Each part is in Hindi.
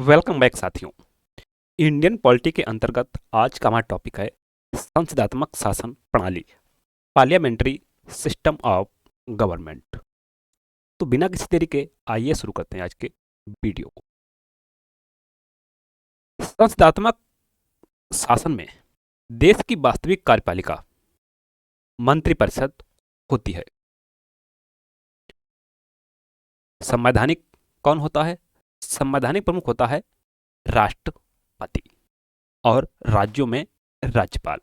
वेलकम बैक साथियों। इंडियन पॉलिटी के अंतर्गत आज का हमारा टॉपिक है संसदात्मक शासन प्रणाली, पार्लियामेंट्री सिस्टम ऑफ गवर्नमेंट। तो बिना किसी देरी के आइए शुरू करते हैं आज के वीडियो को। संसदात्मक शासन में देश की वास्तविक कार्यपालिका मंत्रिपरिषद होती है। संवैधानिक कौन होता है? संवैधानिक प्रमुख होता है राष्ट्रपति और राज्यों में राज्यपाल,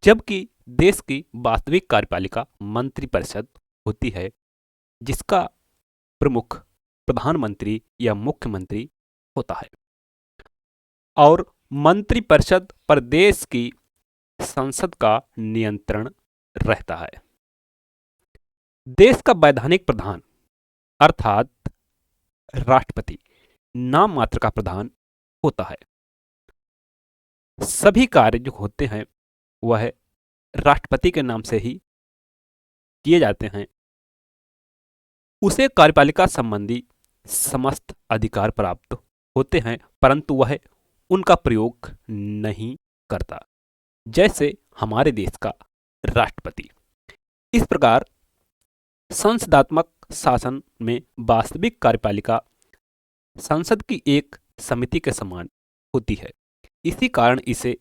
जबकि देश की वास्तविक कार्यपालिका मंत्रिपरिषद होती है, जिसका प्रमुख प्रधानमंत्री या मुख्यमंत्री होता है। और मंत्रिपरिषद पर देश की संसद का नियंत्रण रहता है। देश का वैधानिक प्रधान अर्थात राष्ट्रपति नाम मात्र का प्रधान होता है। सभी कार्य जो होते हैं वह राष्ट्रपति के नाम से ही किए जाते हैं। उसे कार्यपालिका संबंधी समस्त अधिकार प्राप्त होते हैं, परंतु वह उनका प्रयोग नहीं करता, जैसे हमारे देश का राष्ट्रपति। इस प्रकार संसदात्मक शासन में वास्तविक कार्यपालिका संसद की एक समिति के समान होती है। इसी कारण इसे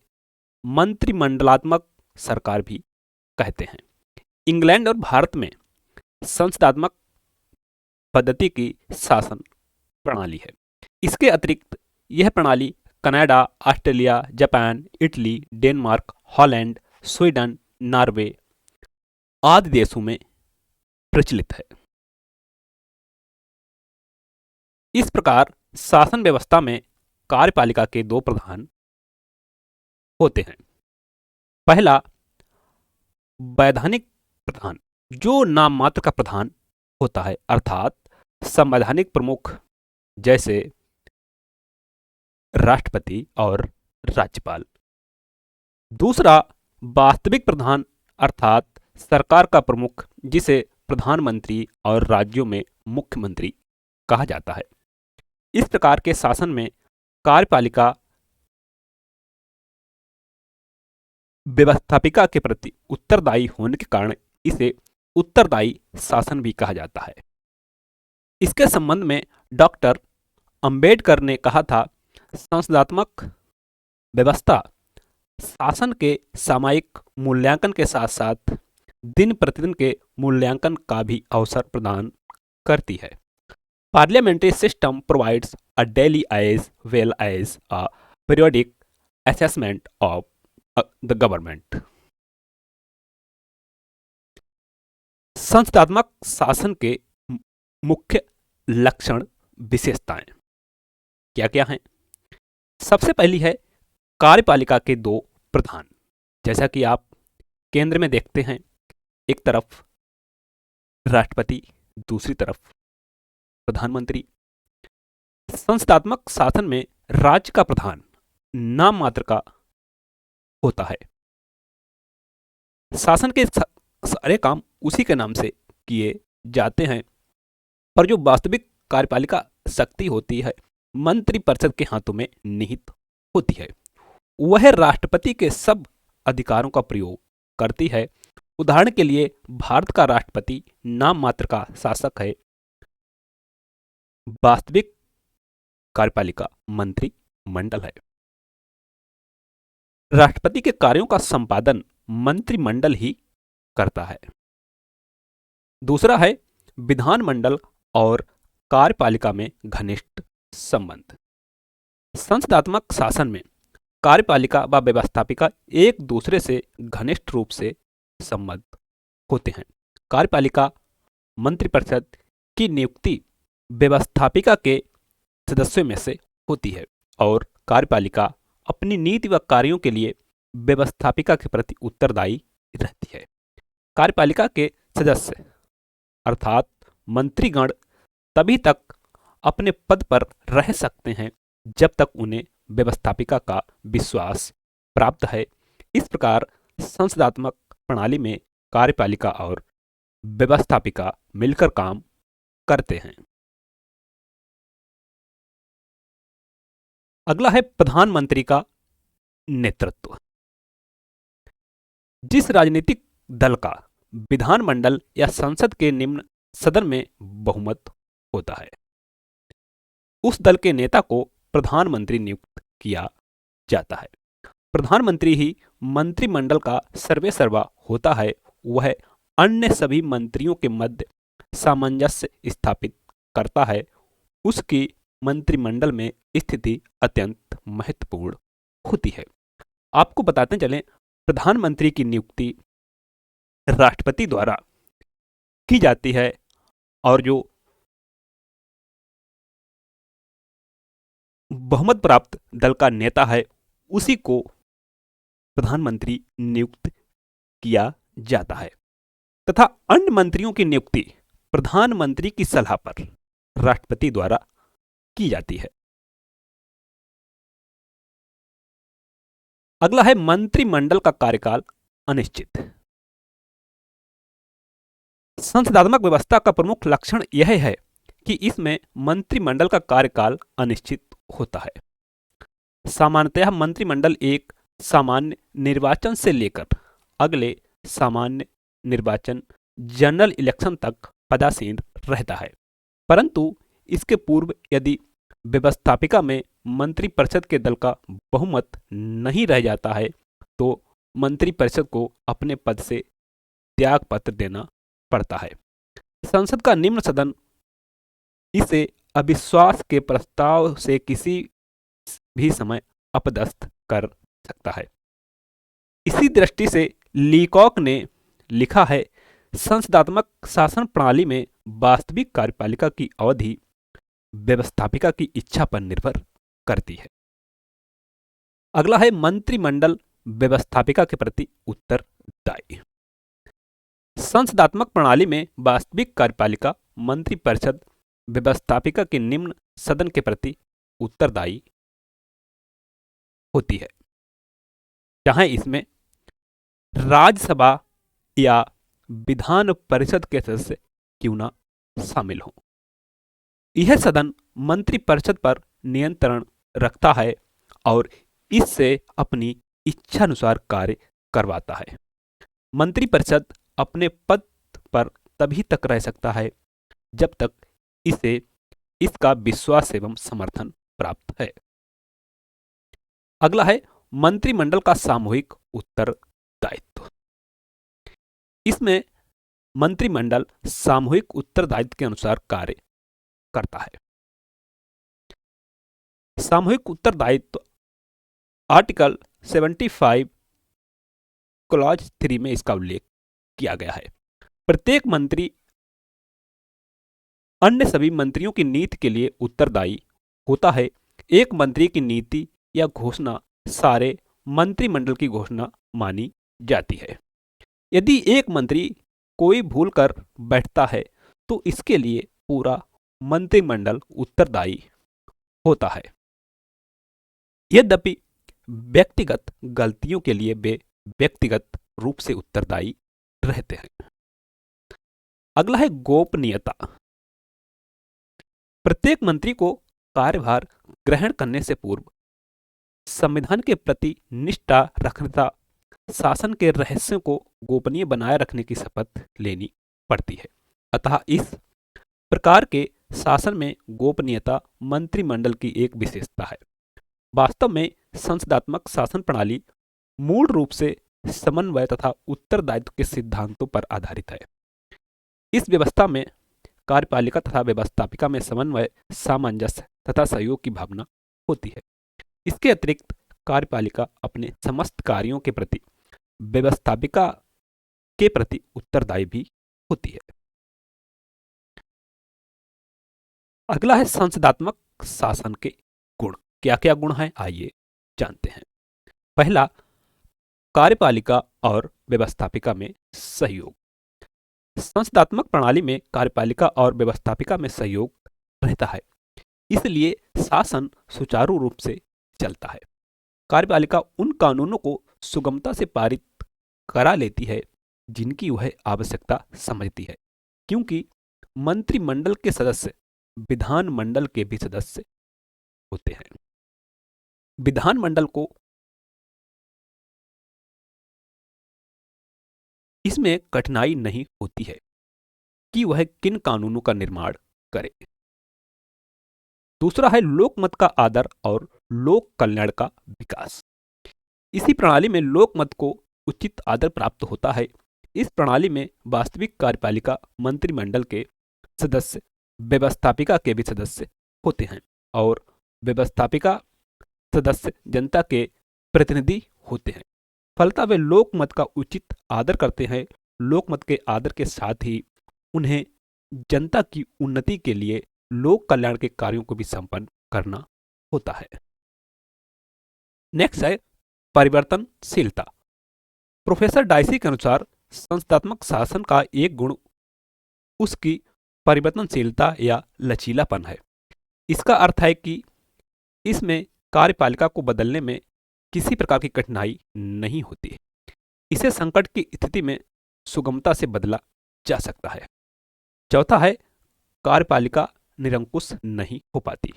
मंत्रिमंडलात्मक सरकार भी कहते हैं। इंग्लैंड और भारत में संसदात्मक पद्धति की शासन प्रणाली है। इसके अतिरिक्त यह प्रणाली Canada, Australia, Japan, Italy, Denmark, Holland, Sweden, Norway आदि देशों में प्रचलित है। इस प्रकार शासन व्यवस्था में कार्यपालिका के दो प्रधान होते हैं। पहला वैधानिक प्रधान, जो नाम मात्र का प्रधान होता है, अर्थात संवैधानिक प्रमुख जैसे राष्ट्रपति और राज्यपाल। दूसरा वास्तविक प्रधान अर्थात सरकार का प्रमुख, जिसे प्रधानमंत्री और राज्यों में मुख्यमंत्री कहा जाता है। इस प्रकार के शासन में कार्यपालिका व्यवस्थापिका के प्रति उत्तरदायी होने के कारण इसे उत्तरदायी शासन भी कहा जाता है। इसके संबंध में डॉक्टर अंबेडकर ने कहा था, संसदात्मक व्यवस्था शासन के सामयिक मूल्यांकन के साथ साथ दिन प्रतिदिन के मूल्यांकन का भी अवसर प्रदान करती है। Parliamentary system provides a daily as well as a periodic assessment of the government. संसदात्मक शासन के मुख्य लक्षण विशेषताएं क्या क्या हैं? सबसे पहली है कार्यपालिका के दो प्रधान। जैसा कि आप केंद्र में देखते हैं, एक तरफ राष्ट्रपति, दूसरी तरफ प्रधानमंत्री। संसदात्मक शासन में राज्य का प्रधान नाम मात्र का होता है। शासन के सारे काम उसी के नाम से किए जाते हैं, पर जो वास्तविक कार्यपालिका शक्ति होती है मंत्रिपरिषद के हाथों में निहित होती है। वह राष्ट्रपति के सब अधिकारों का प्रयोग करती है। उदाहरण के लिए भारत का राष्ट्रपति नाम मात्र का शासक है, वास्तविक कार्यपालिका मंत्रिमंडल है। राष्ट्रपति के कार्यों का संपादन मंत्रिमंडल ही करता है। दूसरा है विधानमंडल और कार्यपालिका में घनिष्ठ संबंध। संसदात्मक शासन में कार्यपालिका व व्यवस्थापिका एक दूसरे से घनिष्ठ रूप से संबद्ध होते हैं। कार्यपालिका मंत्रिपरिषद की नियुक्ति व्यवस्थापिका के सदस्यों में से होती है और कार्यपालिका अपनी नीति व कार्यों के लिए व्यवस्थापिका के प्रति उत्तरदायी रहती है। कार्यपालिका के सदस्य अर्थात मंत्रीगण तभी तक अपने पद पर रह सकते हैं जब तक उन्हें व्यवस्थापिका का विश्वास प्राप्त है। इस प्रकार संसदात्मक प्रणाली में कार्यपालिका और व्यवस्थापिका मिलकर काम करते हैं। अगला है प्रधानमंत्री का नेतृत्व। जिस राजनीतिक दल का विधानमंडल या संसद के निम्न सदन में बहुमत होता है, उस दल के नेता को प्रधानमंत्री नियुक्त किया जाता है। प्रधानमंत्री ही मंत्रिमंडल का सर्वेसर्वा होता है। वह अन्य सभी मंत्रियों के मध्य सामंजस्य स्थापित करता है। उसकी मंत्रिमंडल में स्थिति अत्यंत महत्वपूर्ण होती है। आपको बताते चलें, प्रधानमंत्री की नियुक्ति राष्ट्रपति द्वारा की जाती है और जो बहुमत प्राप्त दल का नेता है उसी को प्रधानमंत्री नियुक्त किया जाता है तथा अन्य मंत्रियों की नियुक्ति प्रधानमंत्री की सलाह पर राष्ट्रपति द्वारा की जाती है। अगला है मंत्रिमंडल का कार्यकाल अनिश्चित। संसदात्मक व्यवस्था का प्रमुख लक्षण यह है कि इसमें मंत्रिमंडल का कार्यकाल अनिश्चित होता है। सामान्यतः मंत्रिमंडल एक सामान्य निर्वाचन से लेकर अगले सामान्य निर्वाचन जनरल इलेक्शन तक पदासीन रहता है, परंतु इसके पूर्व यदि व्यवस्थापिका में मंत्रिपरिषद के दल का बहुमत नहीं रह जाता है तो मंत्रिपरिषद को अपने पद से त्याग पत्र देना पड़ता है। संसद का निम्न सदन इसे अविश्वास के प्रस्ताव से किसी भी समय अपदस्थ कर सकता है। इसी दृष्टि से लीकॉक ने लिखा है, संसदात्मक शासन प्रणाली में वास्तविक कार्यपालिका की अवधि व्यवस्थापिका की इच्छा पर निर्भर करती है। अगला है मंत्रिमंडल व्यवस्थापिका के प्रति उत्तरदायी। संसदात्मक प्रणाली में वास्तविक कार्यपालिका मंत्रिपरिषद व्यवस्थापिका के निम्न सदन के प्रति उत्तरदायी होती है, चाहे इसमें राज्यसभा या विधान परिषद के सदस्य क्यों ना शामिल हों। यह सदन मंत्रिपरिषद पर नियंत्रण रखता है और इससे अपनी इच्छानुसार कार्य करवाता है। मंत्रिपरिषद अपने पद पर तभी तक रह सकता है जब तक इसे इसका विश्वास एवं समर्थन प्राप्त है। अगला है मंत्रिमंडल का सामूहिक उत्तरदायित्व। इसमें मंत्रिमंडल सामूहिक उत्तरदायित्व के अनुसार कार्य करता है। सामूहिक उत्तरदायित्व आर्टिकल 75 क्लॉज 3 में इसका उल्लेख किया गया है। प्रत्येक मंत्री अन्य सभी मंत्रियों की नीति के लिए उत्तरदायी होता है। एक मंत्री की नीति या घोषणा सारे मंत्रिमंडल की घोषणा मानी जाती है। यदि एक मंत्री कोई भूल कर बैठता है तो इसके लिए पूरा मंत्रिमंडल उत्तरदायी होता है। यद्यपि व्यक्तिगत गलतियों के लिए वे व्यक्तिगत रूप से उत्तरदायी रहते हैं। अगला है गोपनीयता। प्रत्येक मंत्री को कार्यभार ग्रहण करने से पूर्व संविधान के प्रति निष्ठा रखने तथा शासन के रहस्यों को गोपनीय बनाए रखने की शपथ लेनी पड़ती है। अतः इस प्रकार के शासन में गोपनीयता मंत्रिमंडल की एक विशेषता है। वास्तव में संसदात्मक शासन प्रणाली मूल रूप से समन्वय तथा उत्तरदायित्व के सिद्धांतों पर आधारित है। इस व्यवस्था में कार्यपालिका तथा व्यवस्थापिका में समन्वय, सामंजस्य तथा सहयोग की भावना होती है। इसके अतिरिक्त कार्यपालिका अपने समस्त कार्यों के प्रति व्यवस्थापिका के प्रति उत्तरदायी भी होती है। अगला है संसदात्मक शासन के गुण। क्या क्या गुण हैं, आइए जानते हैं। पहला, कार्यपालिका और व्यवस्थापिका में सहयोग। संसदात्मक प्रणाली में कार्यपालिका और व्यवस्थापिका में सहयोग रहता है, इसलिए शासन सुचारू रूप से चलता है। कार्यपालिका उन कानूनों को सुगमता से पारित करा लेती है जिनकी वह आवश्यकता समझती है, क्योंकि मंत्रिमंडल के सदस्य विधानमंडल के भी सदस्य होते हैं। विधानमंडल को इसमें कठिनाई नहीं होती है कि वह किन कानूनों का निर्माण करे। दूसरा है लोकमत का आदर और लोक कल्याण का विकास। इसी प्रणाली में लोकमत को उचित आदर प्राप्त होता है। इस प्रणाली में वास्तविक कार्यपालिका मंत्रिमंडल के सदस्य व्यवस्थापिका के भी सदस्य होते हैं और व्यवस्थापिका सदस्य जनता के प्रतिनिधि होते हैं। फलतः वे लोकमत का उचित आदर करते हैं। लोकमत के आदर के साथ ही उन्हें जनता की उन्नति के लिए लोक कल्याण के कार्यों को भी संपन्न करना होता है। नेक्स्ट है परिवर्तनशीलता। प्रोफेसर डाइसी के अनुसार संस्थात्मक शासन का एक गुण उसकी परिवर्तनशीलता या लचीलापन है। इसका अर्थ है कि इसमें कार्यपालिका को बदलने में किसी प्रकार की कठिनाई नहीं होती है। इसे संकट की स्थिति में सुगमता से बदला जा सकता है। चौथा है कार्यपालिका निरंकुश नहीं हो पाती।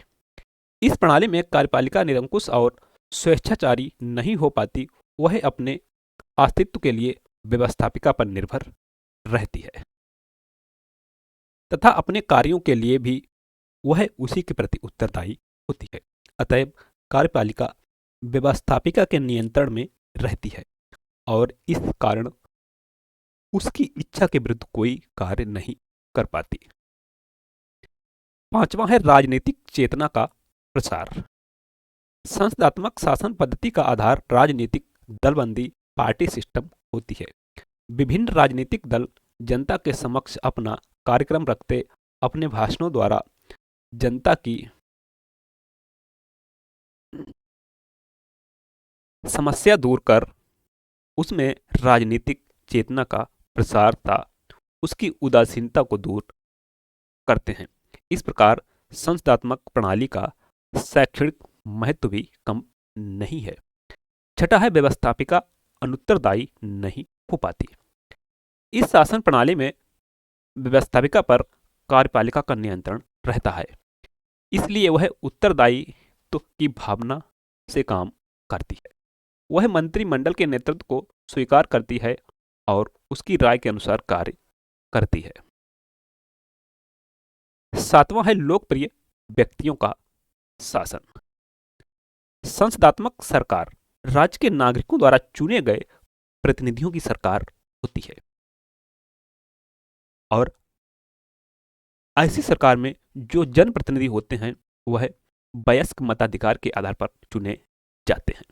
इस प्रणाली में कार्यपालिका निरंकुश और स्वेच्छाचारी नहीं हो पाती। वह अपने अस्तित्व के लिए व्यवस्थापिका पर निर्भर रहती है तथा अपने कार्यों के लिए भी वह उसी के प्रति उत्तरदायी होती है। अतएव कार्यपालिका व्यवस्थापिका के नियंत्रण में रहती है और इस कारण उसकी इच्छा के विरुद्ध कोई कार्य नहीं कर पाती। पांचवा है राजनीतिक चेतना का प्रसार। संस्थात्मक शासन पद्धति का आधार राजनीतिक दलबंदी पार्टी सिस्टम होती है। विभिन्न राजनीतिक दल जनता के समक्ष अपना कार्यक्रम रखते अपने भाषणों द्वारा जनता की समस्या दूर कर उसमें राजनीतिक चेतना का प्रसार था उसकी उदासीनता को दूर करते हैं। इस प्रकार संस्थात्मक प्रणाली का शैक्षणिक महत्व भी कम नहीं है। छठा है व्यवस्थापिका अनुत्तरदायी नहीं हो पाती। इस शासन प्रणाली में व्यवस्थापिका पर कार्यपालिका का नियंत्रण रहता है, इसलिए वह उत्तरदायित्व की भावना से काम करती है। वह मंत्रिमंडल के नेतृत्व को स्वीकार करती है और उसकी राय के अनुसार कार्य करती है। सातवां है लोकप्रिय व्यक्तियों का शासन। संसदात्मक सरकार राज्य के नागरिकों द्वारा चुने गए प्रतिनिधियों की सरकार होती है और ऐसी सरकार में जो जनप्रतिनिधि होते हैं वह वयस्क मताधिकार के आधार पर चुने जाते हैं।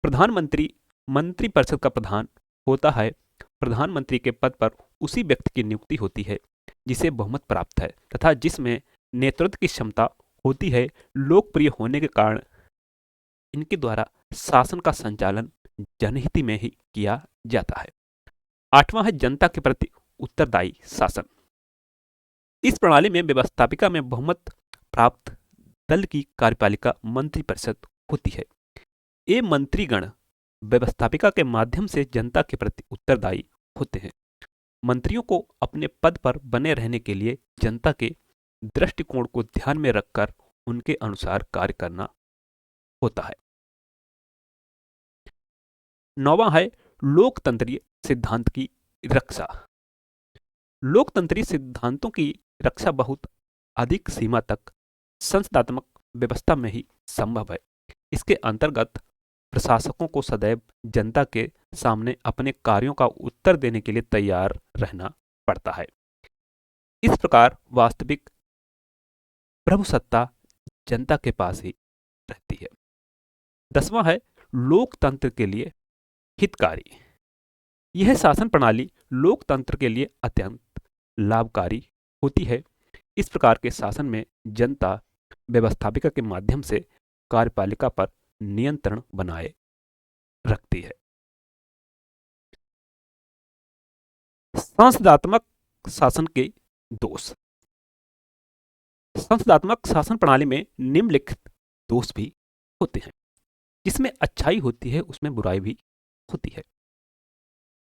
प्रधानमंत्री मंत्रिपरिषद का प्रधान होता है। प्रधानमंत्री के पद पर उसी व्यक्ति की नियुक्ति होती है जिसे बहुमत प्राप्त है तथा जिसमें नेतृत्व की क्षमता होती है। लोकप्रिय होने के कारण इनके द्वारा शासन का संचालन जनहित में ही किया जाता है। आठवां है जनता के प्रति उत्तरदायी शासन। इस प्रणाली में व्यवस्थापिका में बहुमत प्राप्त दल की कार्यपालिका मंत्रिपरिषद होती है। ये मंत्रीगण व्यवस्थापिका के माध्यम से जनता के प्रति उत्तरदायी होते हैं। मंत्रियों को अपने पद पर बने रहने के लिए जनता के दृष्टिकोण को ध्यान में रखकर उनके अनुसार कार्य करना होता है। नौवां है लोकतंत्रीय सिद्धांत की रक्षा। लोकतंत्रीय सिद्धांतों की रक्षा बहुत अधिक सीमा तक संस्थात्मक व्यवस्था में ही संभव है। इसके अंतर्गत प्रशासकों को सदैव जनता के सामने अपने कार्यों का उत्तर देने के लिए तैयार रहना पड़ता है। इस प्रकार वास्तविक प्रभुसत्ता जनता के पास ही रहती है। 10वां है लोकतंत्र के लिए हितकारी। यह शासन प्रणाली लोकतंत्र के लिए अत्यंत लाभकारी होती है। इस प्रकार के शासन में जनता व्यवस्थापिका के माध्यम से कार्यपालिका पर नियंत्रण बनाए रखती है। संसदात्मक शासन के दोष। संसदात्मक शासन प्रणाली में निम्नलिखित दोष भी होते हैं। जिसमें अच्छाई होती है उसमें बुराई भी होती है।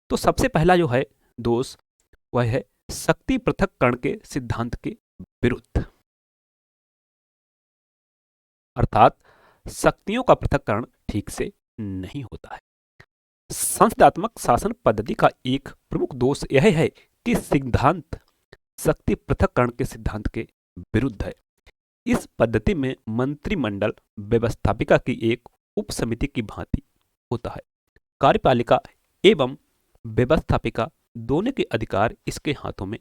तो सबसे पहला जो है दोष वह है शक्ति पृथक्करण के सिद्धांत के विरुद्ध। अर्थात शक्तियों का पृथक्करण ठीक से नहीं होता है। संसदात्मक शासन पद्धति का एक प्रमुख दोष यह है कि सिद्धांत शक्ति पृथक्करण के सिद्धांत के विरुद्ध है। इस पद्धति में मंत्रिमंडल व्यवस्थापिका की एक उपसमिति की भांति होता है। कार्यपालिका एवं व्यवस्थापिका दोनों के अधिकार इसके हाथों में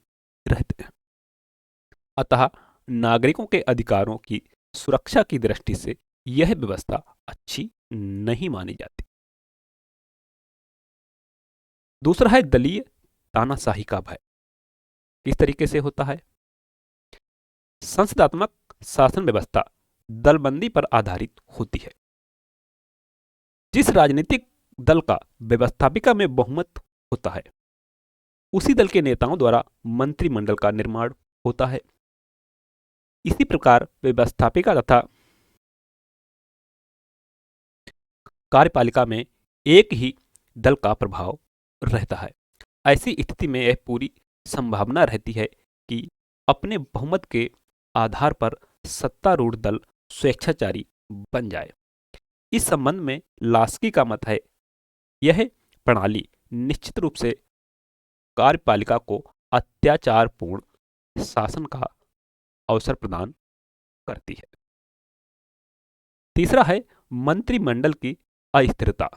रहते हैं। अतः नागरिकों के अधिकारों की सुरक्षा की दृष्टि से यह व्यवस्था अच्छी नहीं मानी जाती। दूसरा है दलीय तानाशाही का भय। किस तरीके से होता है? संसदात्मक शासन व्यवस्था दलबंदी पर आधारित होती है। जिस राजनीतिक दल का व्यवस्थापिका में बहुमत होता है, उसी दल के नेताओं द्वारा मंत्रिमंडल का निर्माण होता है। इसी प्रकार व्यवस्थापिका तथा कार्यपालिका में एक ही दल का प्रभाव रहता है। ऐसी स्थिति में यह पूरी संभावना रहती है कि अपने बहुमत के आधार पर सत्तारूढ़ दल स्वेच्छाचारी बन जाए। इस संबंध में लास्की का मत है, यह प्रणाली निश्चित रूप से कार्यपालिका को अत्याचारपूर्ण शासन का अवसर प्रदान करती है। तीसरा है मंत्रिमंडल की अस्थिरता।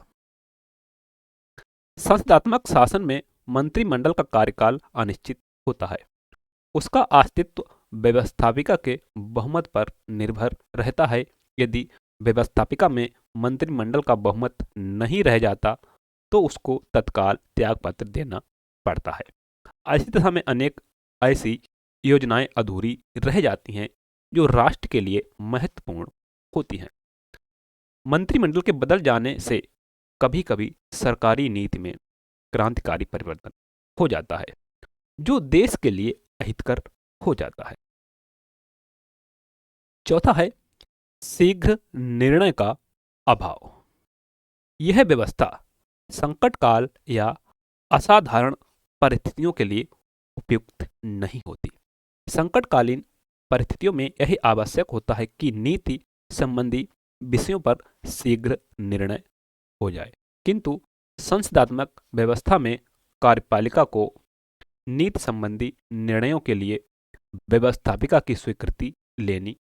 संसदात्मक शासन में मंत्रिमंडल का कार्यकाल अनिश्चित होता है। उसका अस्तित्व व्यवस्थापिका के बहुमत पर निर्भर रहता है। यदि व्यवस्थापिका में मंत्रिमंडल का बहुमत नहीं रह जाता तो उसको तत्काल त्यागपत्र देना पड़ता है। ऐसी दशा में अनेक ऐसी योजनाएं अधूरी रह जाती हैं जो राष्ट्र के लिए महत्वपूर्ण होती हैं। मंत्रिमंडल के बदल जाने से कभी कभी सरकारी नीति में क्रांतिकारी परिवर्तन हो जाता है जो देश के लिए अहितकर हो जाता है। चौथा है शीघ्र निर्णय का अभाव। यह व्यवस्था संकट काल या असाधारण परिस्थितियों के लिए उपयुक्त नहीं होती। संकटकालीन परिस्थितियों में यह आवश्यक होता है कि नीति संबंधी विषयों पर शीघ्र निर्णय हो जाए, किंतु संसदात्मक व्यवस्था में कार्यपालिका को नीति संबंधी निर्णयों के लिए व्यवस्थापिका की स्वीकृति लेनी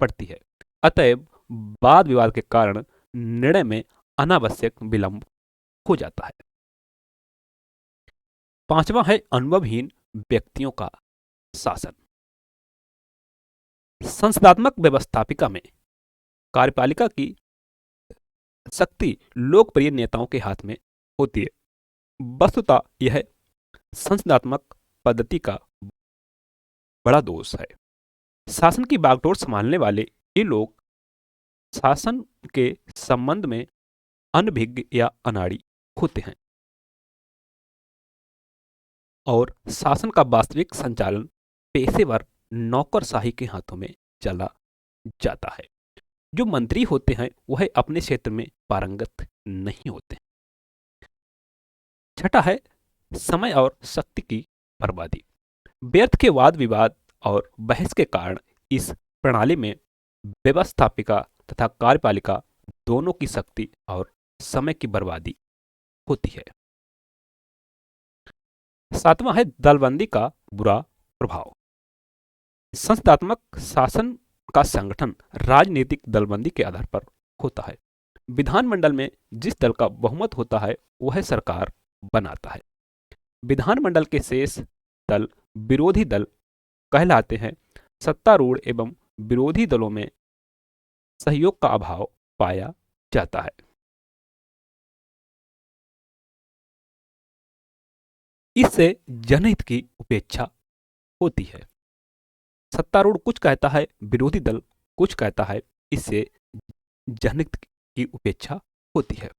पड़ती है। अतएव वाद विवाद के कारण निर्णय में अनावश्यक विलंब हो जाता है। पांचवा है अनुभवहीन व्यक्तियों का शासन। संसदात्मक व्यवस्थापिका में कार्यपालिका की शक्ति लोकप्रिय नेताओं के हाथ में होती है। वस्तुतः यह संसदात्मक पद्धति का बड़ा दोष है। शासन की बागडोर संभालने वाले ये लोग शासन के संबंध में अनभिज्ञ या अनाड़ी होते हैं और शासन का वास्तविक संचालन पेशेवर नौकरशाही के हाथों में चला जाता है। जो मंत्री होते हैं वह अपने क्षेत्र में पारंगत नहीं होते। छठा है समय और शक्ति की बर्बादी। व्यर्थ के वाद विवाद और बहस के कारण इस प्रणाली में व्यवस्थापिका तथा कार्यपालिका दोनों की शक्ति और समय की बर्बादी होती है। सातवां है दलबंदी का बुरा प्रभाव। संसदात्मक शासन का संगठन राजनीतिक दलबंदी के आधार पर होता है। विधानमंडल में जिस दल का बहुमत होता है वह सरकार बनाता है। विधानमंडल के शेष दल विरोधी दल कहलाते हैं। सत्तारूढ़ एवं विरोधी दलों में सहयोग का अभाव पाया जाता है। इससे जनहित की उपेक्षा होती है। सत्तारूढ़ कुछ कहता है, विरोधी दल कुछ कहता है, इससे जनहित की उपेक्षा होती है।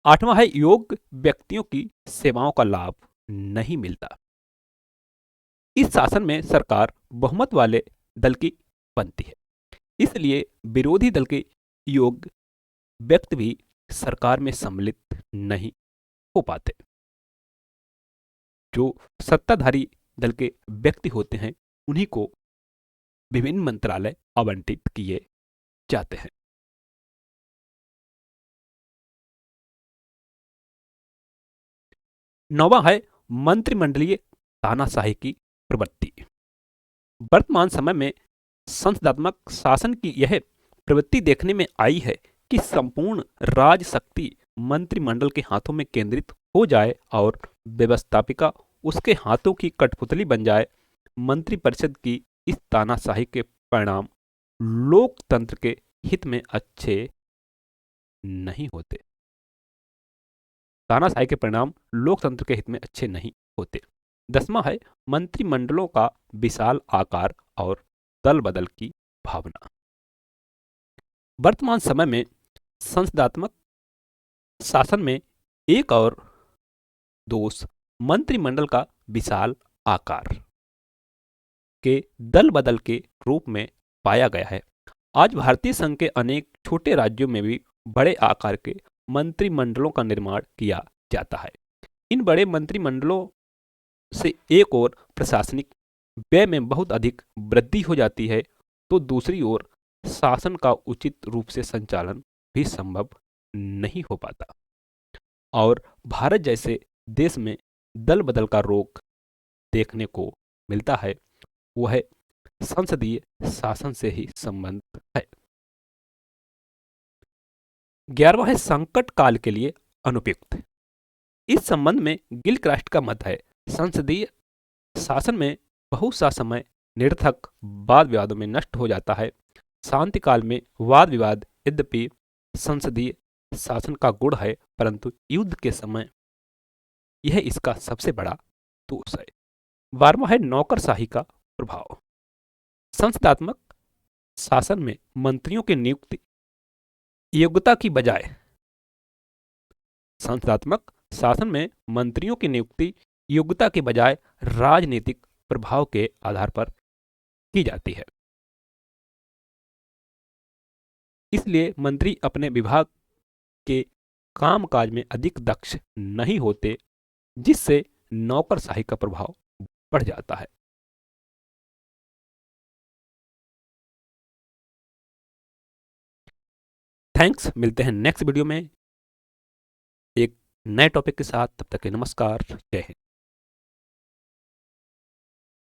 आठवां है योग्य व्यक्तियों की सेवाओं का लाभ नहीं मिलता। इस शासन में सरकार बहुमत वाले दल की बनती है, इसलिए विरोधी दल के योग्य व्यक्ति भी सरकार में सम्मिलित नहीं हो पाते। जो सत्ताधारी दल के व्यक्ति होते हैं उन्हीं को विभिन्न मंत्रालय आवंटित किए जाते हैं। नौवां है मंत्रिमंडलीय तानाशाही की प्रवृत्ति। वर्तमान समय में संसदात्मक शासन की यह प्रवृत्ति देखने में आई है कि संपूर्ण राज शक्ति मंत्रिमंडल के हाथों में केंद्रित हो जाए और व्यवस्थापिका उसके हाथों की कठपुतली बन जाए। मंत्रिपरिषद की इस तानाशाही के परिणाम लोकतंत्र के हित में अच्छे नहीं होते। तानाशाही के परिणाम लोकतंत्र के हित में अच्छे नहीं होते। 10वां है मंत्रिमंडलों का विशाल आकार और दल बदल की भावना। वर्तमान समय में संसदात्मक शासन में एक और दोष मंत्रिमंडल का विशाल आकार के दल बदल के रूप में पाया गया है। आज भारतीय संघ के अनेक छोटे राज्यों में भी बड़े आकार के मंत्रिमंडलों का निर्माण किया जाता है। इन बड़े मंत्रिमंडलों से एक ओर प्रशासनिक व्यय में बहुत अधिक वृद्धि हो जाती है, तो दूसरी ओर शासन का उचित रूप से संचालन भी संभव नहीं हो पाता और भारत जैसे देश में दल बदल का रोग देखने को मिलता है। वह संसदीय शासन से ही संबंध है। 11वां है संकट काल के लिए अनुपयुक्त। इस संबंध में गिलक्रास्ट का मत है संसदीय शासन में बहुत सा समय निरर्थक वाद विवादों में नष्ट हो जाता है। शांति काल में वाद विवाद यद्यपि संसदीय शासन का गुण है, परंतु युद्ध के समय यह इसका सबसे बड़ा दोष है। 12वां है नौकरशाही का प्रभाव। संसदात्मक शासन में मंत्रियों की नियुक्ति योग्यता की बजाय संसदात्मक शासन में मंत्रियों की नियुक्ति योग्यता के बजाय राजनीतिक प्रभाव के आधार पर की जाती है। इसलिए मंत्री अपने विभाग के कामकाज में अधिक दक्ष नहीं होते, जिससे नौकरशाही का प्रभाव बढ़ जाता है। थैंक्स, मिलते हैं नेक्स्ट वीडियो में एक नए टॉपिक के साथ। तब तक के नमस्कार, जय हिंद।